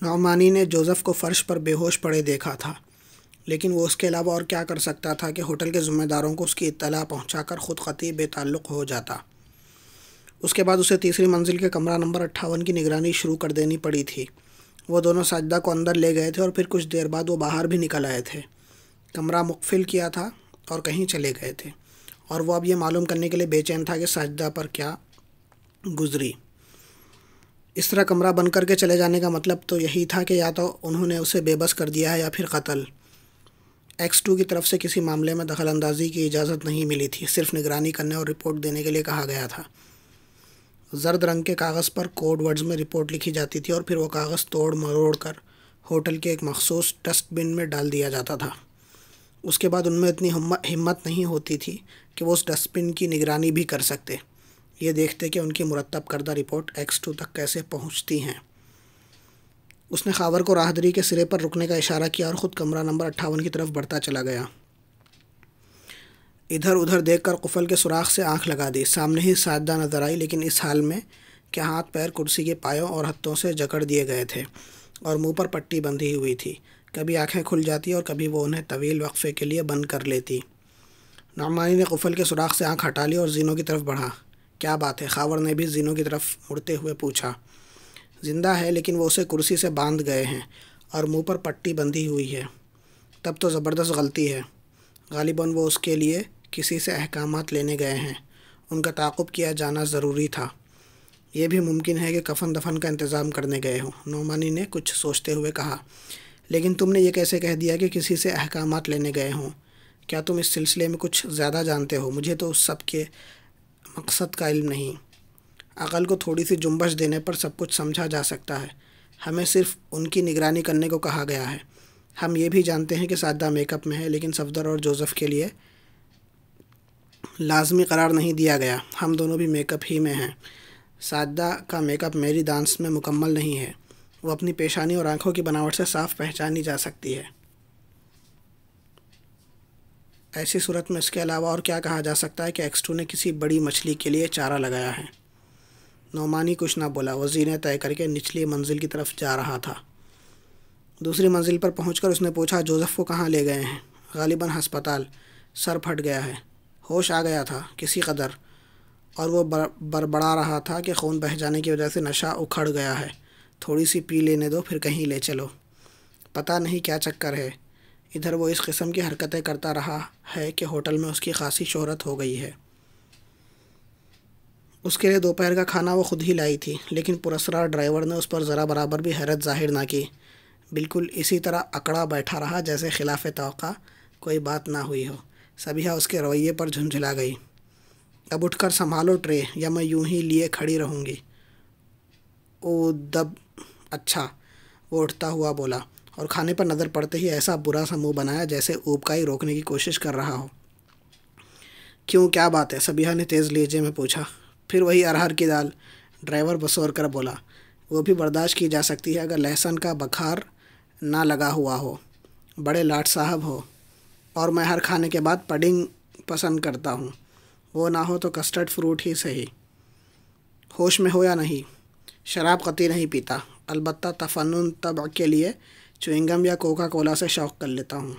نعمانی نے جوزف کو فرش پر بے ہوش پڑے دیکھا تھا، لیکن وہ اس کے علاوہ اور کیا کر سکتا تھا کہ ہوٹل کے ذمہ داروں کو اس کی اطلاع پہنچا کر خود خطی بے تعلق ہو جاتا۔ اس کے بعد اسے تیسری منزل کے کمرہ نمبر 58 کی نگرانی شروع کر دینی پڑی تھی۔ وہ دونوں ساجدہ کو اندر لے گئے تھے اور پھر کچھ دیر بعد وہ باہر بھی نکل آئے تھے۔ کمرہ مقفل کیا تھا اور کہیں چلے گئے تھے، اور وہ اب یہ معلوم کرنے کے لیے بے چین تھا کہ ساجدہ پر کیا گزری۔ اس طرح کمرہ بند کر کے چلے جانے کا مطلب تو یہی تھا کہ یا تو انہوں نے اسے بے بس کر دیا ہے یا پھر قتل۔ X2 کی طرف سے کسی معاملے میں دخل اندازی کی اجازت نہیں ملی تھی، صرف نگرانی کرنے اور رپورٹ دینے کے لیے کہا گیا تھا۔ زرد رنگ کے کاغذ پر کوڈ ورڈز میں رپورٹ لکھی جاتی تھی اور پھر وہ کاغذ توڑ مروڑ کر ہوٹل کے ایک مخصوص ڈسٹ بن میں ڈال دیا جاتا تھا۔ اس کے بعد ان میں اتنی ہمت نہیں ہوتی تھی کہ وہ اس ڈسٹ بن کی نگرانی بھی کر سکتے، یہ دیکھتے کہ ان کی مرتب کردہ رپورٹ X2 تک کیسے پہنچتی ہیں۔ اس نے خاور کو راہدری کے سرے پر رکنے کا اشارہ کیا اور خود کمرہ نمبر 58 کی طرف بڑھتا چلا گیا۔ ادھر ادھر دیکھ کر قفل کے سوراخ سے آنکھ لگا دی۔ سامنے ہی ساجدہ نظر آئی، لیکن اس حال میں کہ ہاتھ پیر کرسی کے پایوں اور ہتھوں سے جکڑ دیے گئے تھے اور منہ پر پٹی بندھی ہوئی تھی۔ کبھی آنکھیں کھل جاتی اور کبھی وہ انہیں طویل وقفے کے لیے بند کر لیتی۔ نعمانی نے قفل کے سوراخ سے آنکھ ہٹا لی اور زینوں کی طرف بڑھا۔ کیا بات ہے؟ خاور نے بھی زینوں کی طرف مڑتے ہوئے پوچھا۔ زندہ ہے، لیکن وہ اسے کرسی سے باندھ گئے ہیں اور منہ پر پٹی بندھی ہوئی ہے۔ تب تو زبردست غلطی ہے۔ غالباً وہ اس کے لیے کسی سے احکامات لینے گئے ہیں۔ ان کا تعاقب کیا جانا ضروری تھا۔ یہ بھی ممکن ہے کہ کفن دفن کا انتظام کرنے گئے ہوں، نعمانی نے کچھ سوچتے ہوئے کہا۔ لیکن تم نے یہ کیسے کہہ دیا کہ کسی سے احکامات لینے گئے ہوں؟ کیا تم اس سلسلے میں کچھ زیادہ جانتے ہو؟ مجھے تو اس سب کے مقصد کا علم نہیں۔ عقل کو تھوڑی سی جنبش دینے پر سب کچھ سمجھا جا سکتا ہے۔ ہمیں صرف ان کی نگرانی کرنے کو کہا گیا ہے۔ ہم یہ بھی جانتے ہیں کہ ساجدہ میک اپ میں ہے، لیکن صفدر اور جوزف کے لیے لازمی قرار نہیں دیا گیا۔ ہم دونوں بھی میک اپ ہی میں ہیں۔ ساجدہ کا میک اپ میری دانس میں مکمل نہیں ہے۔ وہ اپنی پیشانی اور آنکھوں کی بناوٹ سے صاف پہچانی جا سکتی ہے۔ ایسی صورت میں اس کے علاوہ اور کیا کہا جا سکتا ہے کہ X2 نے کسی بڑی مچھلی کے لیے چارہ لگایا ہے؟ نعمانی کچھ نہ بولا۔ وہ زینے طے کر کے نچلی منزل کی طرف جا رہا تھا۔ دوسری منزل پر پہنچ کر اس نے پوچھا، جوزف کو کہاں لے گئے ہیں؟ غالباً ہسپتال۔ سر پھٹ گیا ہے۔ ہوش آ گیا تھا کسی قدر، اور وہ بڑبڑا رہا تھا کہ خون بہہ جانے کی وجہ سے نشہ اکھڑ گیا ہے۔ تھوڑی سی پی لینے دو، پھر کہیں لے چلو۔ پتہ نہیں کیا چکر ہے۔ ادھر وہ اس قسم کی حرکتیں کرتا رہا ہے کہ ہوٹل میں اس کی خاصی شہرت ہو گئی ہے۔ اس کے لیے دوپہر کا کھانا وہ خود ہی لائی تھی، لیکن پراسرار ڈرائیور نے اس پر ذرا برابر بھی حیرت ظاہر نہ کی۔ بالکل اسی طرح اکڑا بیٹھا رہا جیسے خلاف توقع کوئی بات نہ ہوئی ہو۔ صبیحہ اس کے رویے پر جھنجھلا گئی۔ اب اٹھ کر سنبھالو ٹرے، یا میں یوں ہی لیے کھڑی رہوں گی۔ او دب، اچھا، وہ اٹھتا ہوا بولا، اور کھانے پر نظر پڑتے ہی ایسا برا سا منہ بنایا جیسے اوبکائی روکنے کی کوشش کر رہا ہو۔ کیوں، کیا بات ہے؟ صبیحہ نے تیز لہجے میں پوچھا۔ پھر وہی ارہر کی دال، ڈرائیور بسور کر بولا۔ وہ بھی برداشت کی جا سکتی ہے اگر لہسن کا بخار نہ لگا ہوا ہو، بڑے لاٹ صاحب ہو، اور میں ہر کھانے کے بعد پڈنگ پسند کرتا ہوں۔ وہ نہ ہو تو کسٹرڈ فروٹ ہی صحیح۔ ہوش میں ہو یا نہیں؟ شراب قطعی نہیں پیتا، البتہ تفنن طبع کے لیے چوئنگم یا کوکا کولا سے شوق کر لیتا ہوں۔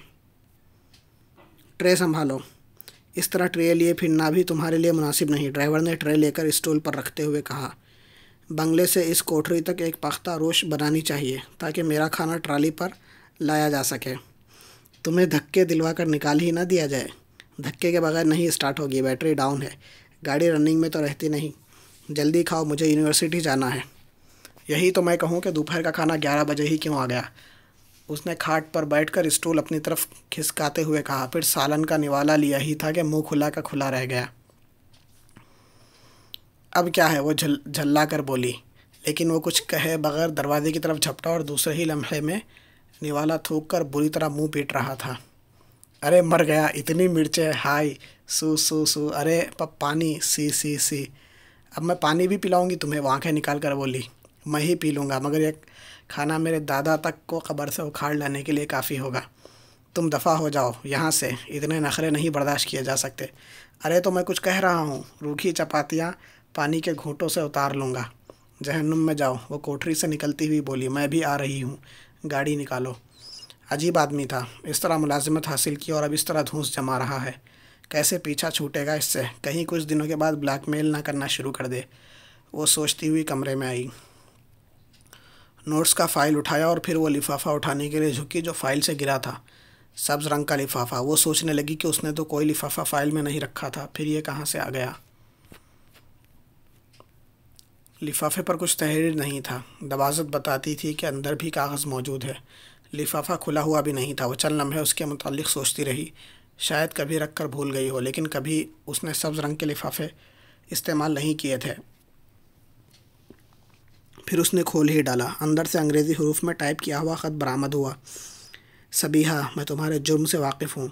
ٹرے سنبھالو۔ اس طرح ٹرے لیے پھرنا بھی تمہارے لیے مناسب نہیں، ڈرائیور نے ٹرے لے کر اسٹول پر رکھتے ہوئے کہا۔ بنگلے سے اس کوٹھری تک ایک پختہ روش بنانی چاہیے تاکہ میرا کھانا ٹرالی پر لایا جا سکے۔ تمہیں دھکے دلوا کر نکال ہی نہ دیا جائے۔ دھکے کے بغیر نہیں اسٹارٹ ہوگی، بیٹری ڈاؤن ہے۔ گاڑی رننگ میں تو رہتی نہیں۔ جلدی کھاؤ، مجھے یونیورسٹی جانا ہے۔ یہی تو میں کہوں کہ دوپہر کا کھانا 11 بجے ہی کیوں آ گیا؟ اس نے کھاٹ پر بیٹھ کر اسٹول اپنی طرف کھسکاتے ہوئے کہا، پھر سالن کا نوالا لیا ہی تھا کہ منہ کھلا کا کھلا رہ گیا۔ اب کیا ہے؟ وہ جھلا کر بولی، لیکن وہ کچھ کہے بغیر دروازے کی طرف جھپٹا اور دوسرے ہی لمحے میں نوالا تھوک کر بری طرح منہ پیٹ رہا تھا۔ ارے مر گیا، اتنی مرچیں، ہائی، سو سو سو، ارے پانی، سی سی سی۔ اب میں پانی بھی پلاؤں گی تمہیں، وہ آنکھیں نکال کر بولی۔ میں ہی پی لوں گا، مگر یہ کھانا میرے دادا تک کو قبر سے اکھاڑ لانے کے لیے کافی ہوگا۔ تم دفع ہو جاؤ یہاں سے، اتنے نخرے نہیں برداشت کیے جا سکتے۔ ارے تو میں کچھ کہہ رہا ہوں، روکھی چپاتیاں پانی کے گھونٹوں سے اتار لوں گا۔ جہنم میں جاؤ، وہ کوٹری سے نکلتی ہوئی بولی۔ میں بھی آ رہی ہوں، گاڑی نکالو۔ عجیب آدمی تھا، اس طرح ملازمت حاصل کی اور اب اس طرح دھونس جما رہا ہے۔ کیسے پیچھا چھوٹے گا اس سے؟ کہیں کچھ دنوں کے بعد بلیک میل نہ کرنا شروع کر دے۔ وہ سوچتی ہوئی کمرے میں آئی، نوٹس کا فائل اٹھایا اور پھر وہ لفافہ اٹھانے کے لیے جھکی جو فائل سے گرا تھا، سبز رنگ کا لفافہ۔ وہ سوچنے لگی کہ اس نے تو کوئی لفافہ فائل میں نہیں رکھا تھا، پھر یہ کہاں سے آ گیا؟ لفافے پر کچھ تحریر نہیں تھا، دباغت بتاتی تھی کہ اندر بھی کاغذ موجود ہے۔ لفافہ کھلا ہوا بھی نہیں تھا۔ وہ چند لمحے اس کے متعلق سوچتی رہی، شاید کبھی رکھ کر بھول گئی ہو، لیکن کبھی اس نے سبز رنگ کے لفافے استعمال نہیں کیے تھے۔ پھر اس نے کھول ہی ڈالا، اندر سے انگریزی حروف میں ٹائپ کیا ہوا خط برآمد ہوا۔ صبیحہ، میں تمہارے جرم سے واقف ہوں۔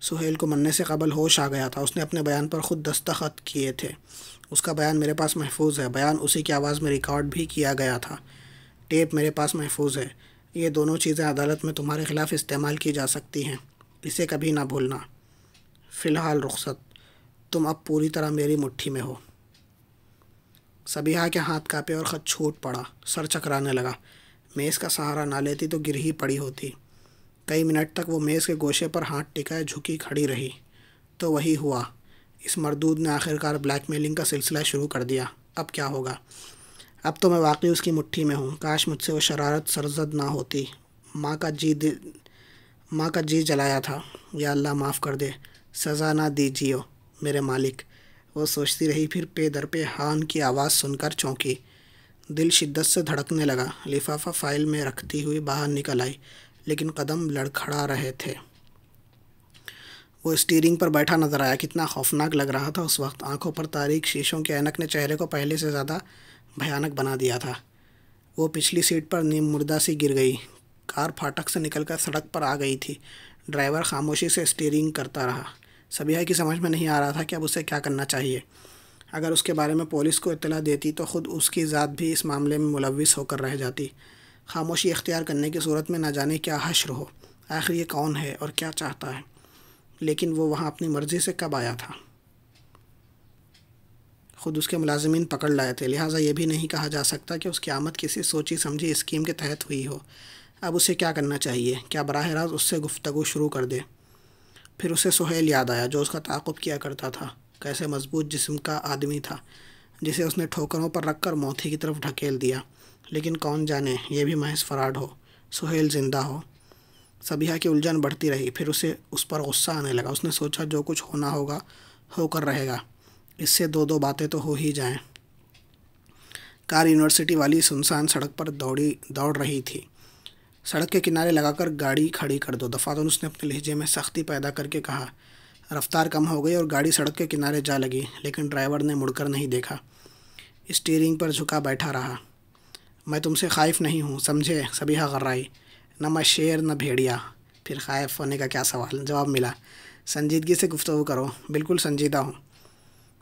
سہیل کو مرنے سے قبل ہوش آ گیا تھا، اس نے اپنے بیان پر خود دستخط کیے تھے۔ اس کا بیان میرے پاس محفوظ ہے، بیان اسی کی آواز میں ریکارڈ بھی کیا گیا تھا، ٹیپ میرے پاس محفوظ ہے۔ یہ دونوں چیزیں عدالت میں تمہارے خلاف استعمال کی جا سکتی ہیں، اسے کبھی نہ بھولنا۔ فی الحال رخصت، تم اب پوری طرح میری مٹھی میں ہو۔ صبیحہ کے ہاتھ کانپے اور خط چھوٹ پڑا، سر چکرانے لگا۔ میز کا سہارا نہ لیتی تو گر ہی پڑی ہوتی۔ کئی منٹ تک وہ میز کے گوشے پر ہاتھ ٹکائے جھکی کھڑی رہی، تو وہی ہوا۔ اس مردود نے آخرکار بلیک میلنگ کا سلسلہ شروع کر دیا۔ اب کیا ہوگا؟ اب تو میں واقعی اس کی مٹھی میں ہوں۔ کاش مجھ سے وہ شرارت سرزد نہ ہوتی۔ ماں کا جی جلایا تھا۔ یا اللہ معاف کر دے، سزا نہ دیجیو میرے مالک۔ وہ سوچتی رہی، پھر پے در پہ ہان کی آواز سن کر چونکی۔ دل شدت سے دھڑکنے لگا۔ لفافہ فائل میں رکھتی ہوئی باہر نکل آئی، لیکن قدم لڑکھڑا رہے تھے۔ وہ اسٹیئرنگ پر بیٹھا نظر آیا، کتنا خوفناک لگ رہا تھا اس وقت۔ آنکھوں پر تاریک شیشوں کے اینک نے چہرے کو پہلے سے زیادہ بھیانک بنا دیا تھا۔ وہ پچھلی سیٹ پر نیم مردہ سی گر گئی۔ کار پھاٹک سے نکل کر سڑک پر آ گئی تھی۔ ڈرائیور خاموشی سے اسٹیئرنگ کرتا رہا۔ صبیحہ کی سمجھ میں نہیں آ رہا تھا کہ اب اسے کیا کرنا چاہیے۔ اگر اس کے بارے میں پولیس کو اطلاع دیتی تو خود اس کی ذات بھی اس معاملے میں ملوث ہو کر رہ جاتی۔ خاموشی اختیار کرنے کی صورت میں نہ جانے کیا حشر ہو۔ آخر یہ کون ہے اور کیا چاہتا ہے؟ لیکن وہ وہاں اپنی مرضی سے کب آیا تھا؟ خود اس کے ملازمین پکڑ لائے تھے، لہٰذا یہ بھی نہیں کہا جا سکتا کہ اس کی آمد کسی سوچی سمجھی اسکیم کے تحت ہوئی ہو۔ اب اسے کیا کرنا چاہیے؟ کیا براہ راست اس سے گفتگو شروع کر دے؟ پھر اسے سہیل یاد آیا، جو اس کا تعاقب کیا کرتا تھا۔ کیسے مضبوط جسم کا آدمی تھا، جسے اس نے ٹھوکروں پر رکھ کر موت ہی کی طرف ڈھکیل دیا۔ لیکن کون جانے یہ بھی محض فراڈ ہو، سہیل زندہ ہو۔ صبیحہ کی الجھن بڑھتی رہی، پھر اسے اس پر غصہ آنے لگا۔ اس نے سوچا جو کچھ ہونا ہوگا ہو کر رہے گا، اس سے دو باتیں تو ہو ہی جائیں۔ کار یونیورسٹی والی سنسان سڑک پر دوڑ رہی تھی۔ سڑک کے کنارے لگا کر گاڑی کھڑی کر دو، دفعتاً اس نے اپنے لہجے میں سختی پیدا کر کے کہا۔ رفتار کم ہو گئی اور گاڑی سڑک کے کنارے جا لگی، لیکن ڈرائیور نے مڑ کر نہیں دیکھا، اسٹیئرنگ پر جھکا بیٹھا رہا۔ میں تم سے خائف نہیں ہوں، سمجھے؟ صبیحہ غرائی۔ نہ میں شیر نہ بھیڑیا، پھر خائف ہونے کا کیا سوال؟ جواب ملا، سنجیدگی سے گفتگو کرو۔ بالکل سنجیدہ ہوں۔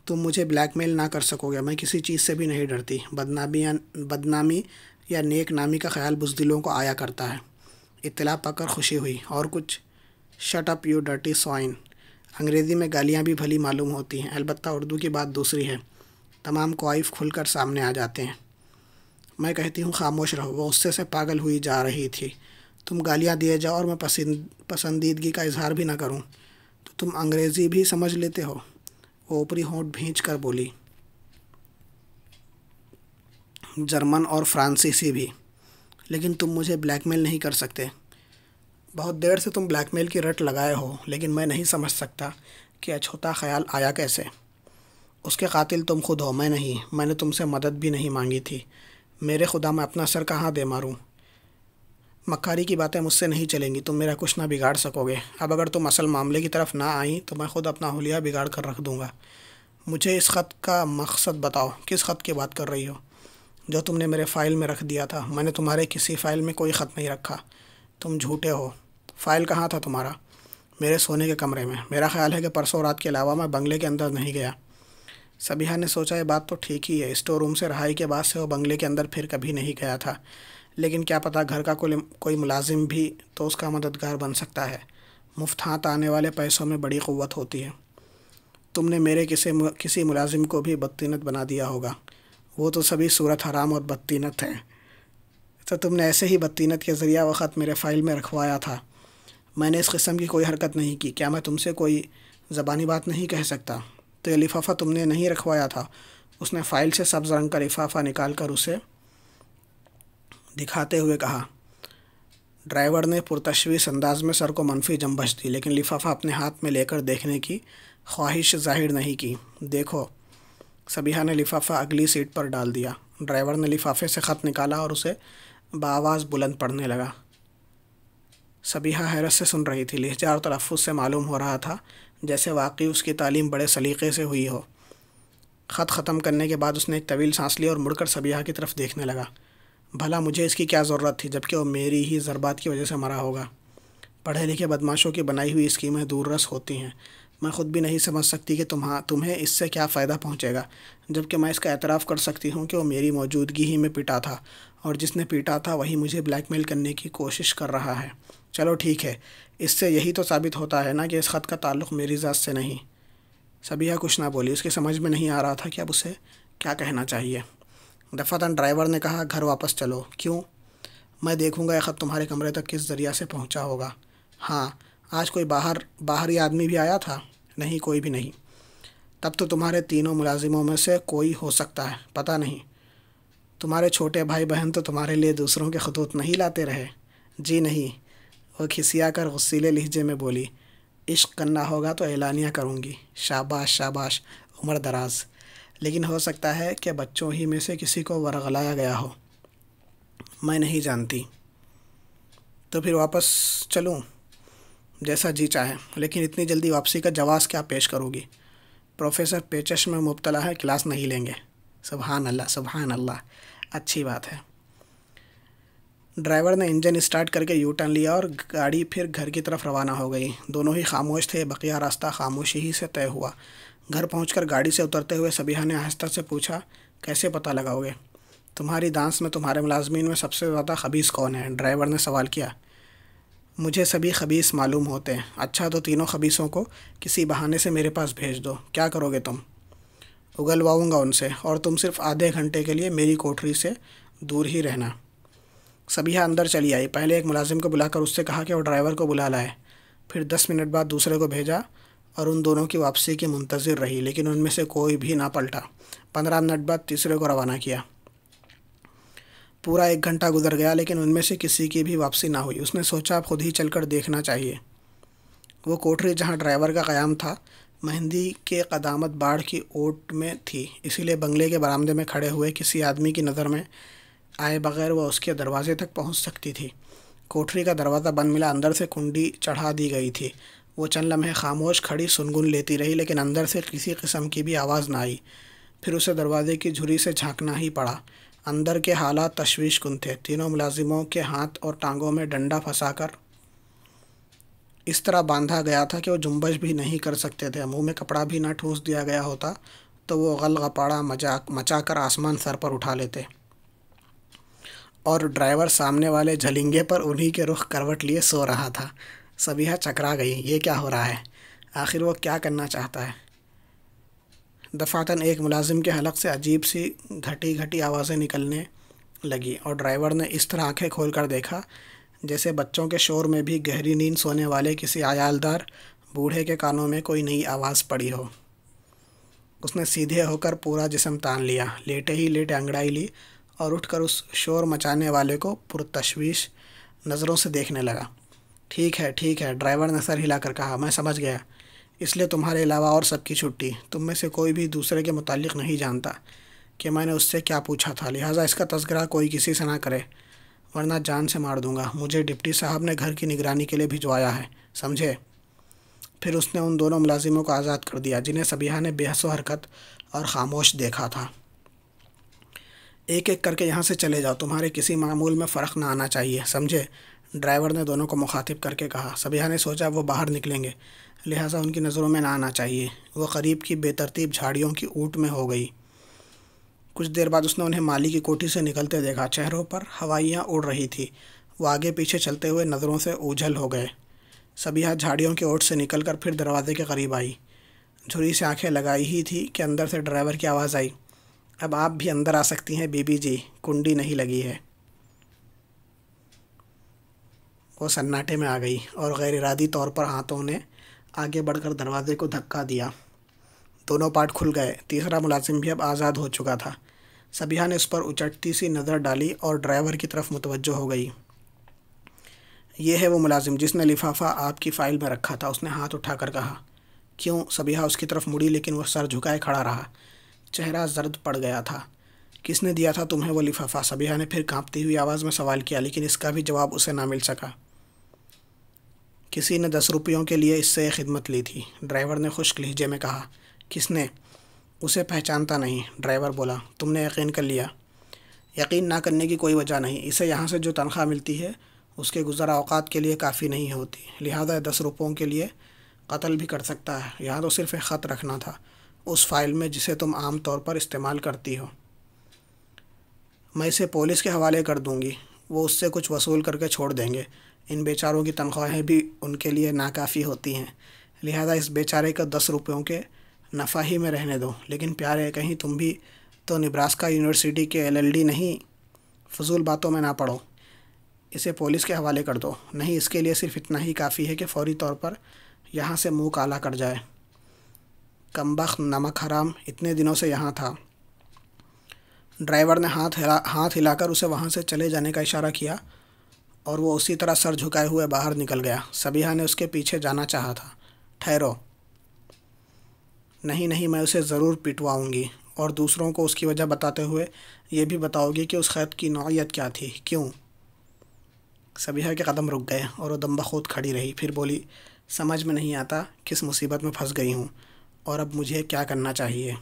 تم مجھے بلیک میل نہ کر سکو گے، میں کسی چیز سے بھی نہیں ڈرتی۔ بدنامی یا نیک نامی کا خیال بزدلوں کو آیا کرتا ہے۔ اطلاع پا کر خوشی ہوئی۔ اور کچھ؟ Shut up you dirty swine. انگریزی میں گالیاں بھی بھلی معلوم ہوتی ہیں، البتہ اردو کی بات دوسری ہے، تمام کوائف کھل کر سامنے آ جاتے ہیں۔ میں کہتی ہوں خاموش رہو۔ وہ غصے سے پاگل ہوئی جا رہی تھی۔ تم گالیاں دیے جاؤ اور میں پسندیدگی کا اظہار بھی نہ کروں تو تم انگریزی بھی سمجھ لیتے ہو؟ وہ اوپری ہونٹ بھینچ کر بولی۔ جرمن اور فرانسیسی بھی۔ لیکن تم مجھے بلیک میل نہیں کر سکتے۔ بہت دیر سے تم بلیک میل کی رٹ لگائے ہو، لیکن میں نہیں سمجھ سکتا کہ اچھوتا خیال آیا کیسے۔ اس کے قاتل تم خود ہو، میں نہیں۔ میں نے تم سے مدد بھی نہیں مانگی تھی۔ میرے خدا، میں اپنا سر کہاں دے ماروں؟ مکاری کی باتیں مجھ سے نہیں چلیں گی، تم میرا کچھ نہ بگاڑ سکو گے۔ اب اگر تم اصل معاملے کی طرف نہ آئیں تو میں خود اپنا حلیہ بگاڑ کر رکھ دوں گا۔ مجھے اس خط کا مقصد بتاؤ۔ کس خط کی بات کر رہی ہو؟ جو تم نے میرے فائل میں رکھ دیا تھا۔ میں نے تمہارے کسی فائل میں کوئی خط نہیں رکھا، تم جھوٹے ہو۔ فائل کہاں تھا تمہارا؟ میرے سونے کے کمرے میں۔ میرا خیال ہے کہ پرسوں رات کے علاوہ میں بنگلے کے اندر نہیں گیا۔ صبیحہ نے سوچا یہ بات تو ٹھیک ہی ہے، اسٹور روم سے رہائی کے بعد سے وہ بنگلے کے اندر پھر کبھی نہیں گیا تھا، لیکن کیا پتہ گھر کا کوئی ملازم بھی تو اس کا مددگار بن سکتا ہے۔ مفت ہاتھ آنے والے پیسوں میں بڑی قوت ہوتی ہے۔ تم نے میرے کسی ملازم کو بھی بدطینت بنا دیا ہوگا۔ وہ تو سبھی صورت حرام اور بدتینت ہے۔ تو تم نے ایسے ہی بدتینت کے ذریعہ وہ خط میرے فائل میں رکھوایا تھا۔ میں نے اس قسم کی کوئی حرکت نہیں کی۔ کیا میں تم سے کوئی زبانی بات نہیں کہہ سکتا؟ تو یہ لفافہ تم نے نہیں رکھوایا تھا؟ اس نے فائل سے سبز رنگ کا لفافہ نکال کر اسے دکھاتے ہوئے کہا۔ ڈرائیور نے پرتشویش انداز میں سر کو منفی جنبش دی، لیکن لفافہ اپنے ہاتھ میں لے کر دیکھنے کی خواہش ظاہر نہیں کی۔ دیکھو۔ صبیحہ نے لفافہ اگلی سیٹ پر ڈال دیا۔ ڈرائیور نے لفافے سے خط نکالا اور اسے بآواز بلند پڑھنے لگا۔ صبیحہ حیرت سے سن رہی تھی۔ لہجہ اور تلفظ سے معلوم ہو رہا تھا جیسے واقعی اس کی تعلیم بڑے سلیقے سے ہوئی ہو۔ خط ختم کرنے کے بعد اس نے ایک طویل سانس لی اور مڑ کر صبیحہ کی طرف دیکھنے لگا۔ بھلا مجھے اس کی کیا ضرورت تھی جبکہ وہ میری ہی ضربات کی وجہ سے مرا ہوگا؟ پڑھے لکھے بدماشوں کی بنائی ہوئی اسکیمیں دور رس ہوتی ہیں۔ میں خود بھی نہیں سمجھ سکتی کہ تمہیں اس سے کیا فائدہ پہنچے گا، جبکہ میں اس کا اعتراف کر سکتی ہوں کہ وہ میری موجودگی ہی میں پیٹا تھا، اور جس نے پیٹا تھا وہی مجھے بلیک میل کرنے کی کوشش کر رہا ہے۔ چلو ٹھیک ہے، اس سے یہی تو ثابت ہوتا ہے نا کہ اس خط کا تعلق میری ذات سے نہیں۔ صبیحہ کچھ نہ بولی۔ اس کی سمجھ میں نہیں آ رہا تھا کہ اب اسے کیا کہنا چاہیے۔ دفعتاً ڈرائیور نے کہا، گھر واپس چلو۔ کیوں؟ میں دیکھوں گا یہ خط تمہارے کمرے تک کس ذریعہ سے پہنچا ہوگا۔ ہاں، آج کوئی باہری آدمی بھی آیا تھا؟ نہیں، کوئی بھی نہیں۔ تب تو تمہارے تینوں ملازموں میں سے کوئی ہو سکتا ہے، پتہ نہیں۔ تمہارے چھوٹے بھائی بہن تو تمہارے لیے دوسروں کے خطوط نہیں لاتے رہے؟ جی نہیں، وہ کھسیا کر غصیلے لہجے میں بولی۔ عشق کرنا ہوگا تو اعلانیہ کروں گی۔ شاباش شاباش، عمر دراز۔ لیکن ہو سکتا ہے کہ بچوں ہی میں سے کسی کو ورغلایا گیا ہو۔ میں نہیں جانتی۔ تو پھر واپس چلوں؟ جیسا جی چاہے، لیکن اتنی جلدی واپسی کا جواز کیا پیش کرو گی؟ پروفیسر پیچش میں مبتلا ہے، کلاس نہیں لیں گے۔ سبحان اللہ سبحان اللہ، اچھی بات ہے۔ ڈرائیور نے انجن اسٹارٹ کر کے یو ٹرن لیا اور گاڑی پھر گھر کی طرف روانہ ہو گئی۔ دونوں ہی خاموش تھے، بقیہ راستہ خاموشی ہی سے طے ہوا۔ گھر پہنچ کر گاڑی سے اترتے ہوئے صبیحہ نے آہستہ سے پوچھا، کیسے پتہ لگاؤ گے؟ تمہاری دانس میں تمہارے ملازمین میں سب سے زیادہ خبیث کون ہے؟ ڈرائیور نے سوال کیا۔ مجھے سبھی خبیث معلوم ہوتے ہیں۔ اچھا، تو تینوں خبیثوں کو کسی بہانے سے میرے پاس بھیج دو۔ کیا کرو گے تم؟ اگلواؤں گا ان سے، اور تم صرف آدھے گھنٹے کے لیے میری کوٹری سے دور ہی رہنا۔ صبیحہ اندر چلی آئی۔ پہلے ایک ملازم کو بلا کر اس سے کہا کہ وہ ڈرائیور کو بلا لائے۔ پھر 10 منٹ بعد دوسرے کو بھیجا اور ان دونوں کی واپسی کی منتظر رہی، لیکن ان میں سے کوئی بھی نہ پلٹا۔ 15 منٹ بعد تیسرے کو روانہ کیا۔ پورا 1 گھنٹہ گزر گیا، لیکن ان میں سے کسی کی بھی واپسی نہ ہوئی۔ اس نے سوچا اب خود ہی چل کر دیکھنا چاہیے۔ وہ کوٹری جہاں ڈرائیور کا قیام تھا، مہندی کے قدامت باڑ کی اوٹ میں تھی، اسی لیے بنگلے کے برآمدے میں کھڑے ہوئے کسی آدمی کی نظر میں آئے بغیر وہ اس کے دروازے تک پہنچ سکتی تھی۔ کوٹری کا دروازہ بند ملا، اندر سے کنڈی چڑھا دی گئی تھی۔ وہ چند لمحے خاموش کھڑی سنگن لیتی رہی، لیکن اندر سے کسی قسم کی بھی آواز نہ آئی۔ پھر اسے دروازے کی جھری سے جھانکنا ہی پڑا۔ اندر کے حالات تشویش کن تھے۔ تینوں ملازموں کے ہاتھ اور ٹانگوں میں ڈنڈا پھنسا کر اس طرح باندھا گیا تھا کہ وہ جنبش بھی نہیں کر سکتے تھے۔ منہ میں کپڑا بھی نہ ٹھونس دیا گیا ہوتا تو وہ غلغپاڑا مچا کر آسمان سر پر اٹھا لیتے، اور ڈرائیور سامنے والے جھلنگے پر انہی کے رخ کروٹ لیے سو رہا تھا۔ صبیحہ چکرا گئی۔ یہ کیا ہو رہا ہے؟ آخر وہ کیا کرنا چاہتا ہے؟ دفعتاً ایک ملازم کے حلق سے عجیب سی گھٹی گھٹی آوازیں نکلنے لگی، اور ڈرائیور نے اس طرح آنکھیں کھول کر دیکھا جیسے بچوں کے شور میں بھی گہری نیند سونے والے کسی عیالدار بوڑھے کے کانوں میں کوئی نئی آواز پڑی ہو۔ اس نے سیدھے ہو کر پورا جسم تان لیا، لیٹے ہی لیٹے انگڑائی لی اور اٹھ کر اس شور مچانے والے کو پرتشویش نظروں سے دیکھنے لگا۔ ٹھیک ہے، ڈرائیور نے سر ہلا کر کہا، میں سمجھ گیا۔ اس لیے تمہارے علاوہ اور سب کی چھٹی۔ تم میں سے کوئی بھی دوسرے کے متعلق نہیں جانتا کہ میں نے اس سے کیا پوچھا تھا، لہٰذا اس کا تذکرہ کوئی کسی سے نہ کرے، ورنہ جان سے مار دوں گا۔ مجھے ڈپٹی صاحب نے گھر کی نگرانی کے لیے بھجوایا ہے، سمجھے؟ پھر اس نے ان دونوں ملازموں کو آزاد کر دیا جنہیں صبیحہ نے بے حس و حرکت اور خاموش دیکھا تھا۔ ایک ایک کر کے یہاں سے چلے جاؤ، تمہارے کسی معمول میں فرق نہ آنا چاہیے، سمجھے؟ ڈرائیور نے دونوں کو مخاطب کر کے کہا۔ صبیحہ نے سوچا وہ باہر نکلیں گے، لہٰذا ان کی نظروں میں نہ آنا چاہیے۔ وہ قریب کی بے ترتیب جھاڑیوں کی اوٹ میں ہو گئی۔ کچھ دیر بعد اس نے انہیں مالی کی کوٹھی سے نکلتے دیکھا۔ چہروں پر ہوائیاں اڑ رہی تھی۔ وہ آگے پیچھے چلتے ہوئے نظروں سے اوجھل ہو گئے۔ صبیحہ جھاڑیوں کی اوٹ سے نکل کر پھر دروازے کے قریب آئی۔ جھری سے آنکھیں لگائی ہی تھی کہ اندر سے ڈرائیور کی آواز آئی، اب آپ بھی اندر آ سکتی ہیں بی بی جی، کنڈی نہیں لگی ہے۔ وہ سناٹے میں آ گئی اور غیر ارادی طور پر ہاتھوں نے آگے بڑھ کر دروازے کو دھکا دیا۔ دونوں پارٹ کھل گئے۔ تیسرا ملازم بھی اب آزاد ہو چکا تھا۔ صبیحہ نے اس پر اچٹتی سی نظر ڈالی اور ڈرائیور کی طرف متوجہ ہو گئی۔ یہ ہے وہ ملازم جس نے لفافہ آپ کی فائل میں رکھا تھا، اس نے ہاتھ اٹھا کر کہا۔ کیوں؟ صبیحہ اس کی طرف مڑی لیکن وہ سر جھکائے کھڑا رہا، چہرہ زرد پڑ گیا تھا۔ کس نے دیا تھا تمہیں وہ لفافہ؟ صبیحہ نے پھر کانپتی ہوئی آواز میں سوال کیا، لیکن اس کا بھی جواب اسے نہ مل سکا۔ کسی نے 10 روپیوں کے لیے اس سے یہ خدمت لی تھی، ڈرائیور نے خشک لہجے میں کہا۔ کس نے؟ اسے پہچانتا نہیں، ڈرائیور بولا۔ تم نے یقین کر لیا؟ یقین نہ کرنے کی کوئی وجہ نہیں، اسے یہاں سے جو تنخواہ ملتی ہے اس کے گزرا اوقات کے لیے کافی نہیں ہوتی، لہذا 10 روپیوں کے لیے قتل بھی کر سکتا ہے۔ یہاں تو صرف ایک خط رکھنا تھا اس فائل میں جسے تم عام طور پر استعمال کرتی ہو۔ میں اسے پولیس کے حوالے کر دوں گی، وہ اس سے کچھ وصول کر کے چھوڑ دیں گے۔ ان بیچاروں کی تنخواہیں بھی ان کے لیے ناکافی ہوتی ہیں، لہذا اس بیچارے کا 10 روپیوں کے نفع ہی میں رہنے دو۔ لیکن پیارے، کہیں تم بھی تو نبراسکا یونیورسٹی کے LLD نہیں؟ فضول باتوں میں نہ پڑو، اسے پولیس کے حوالے کر دو۔ نہیں، اس کے لیے صرف اتنا ہی کافی ہے کہ فوری طور پر یہاں سے منہ کالا کر جائے۔ کمبخت نمک حرام، اتنے دنوں سے یہاں تھا۔ ڈرائیور نے ہاتھ ہلا کر اسے وہاں سے چلے جانے کا اشارہ کیا اور وہ اسی طرح سر جھکائے ہوئے باہر نکل گیا۔ صبیحہ نے اس کے پیچھے جانا چاہا تھا۔ ٹھہرو۔ نہیں، میں اسے ضرور پٹواؤں گی، اور دوسروں کو اس کی وجہ بتاتے ہوئے یہ بھی بتاؤ گی کہ اس خط کی نوعیت کیا تھی۔ کیوں؟ صبیحہ کے قدم رک گئے اور وہ دم بخود کھڑی رہی، پھر بولی، سمجھ میں نہیں آتا کس مصیبت میں پھنس گئی ہوں، اور اب مجھے کیا کرنا چاہیے۔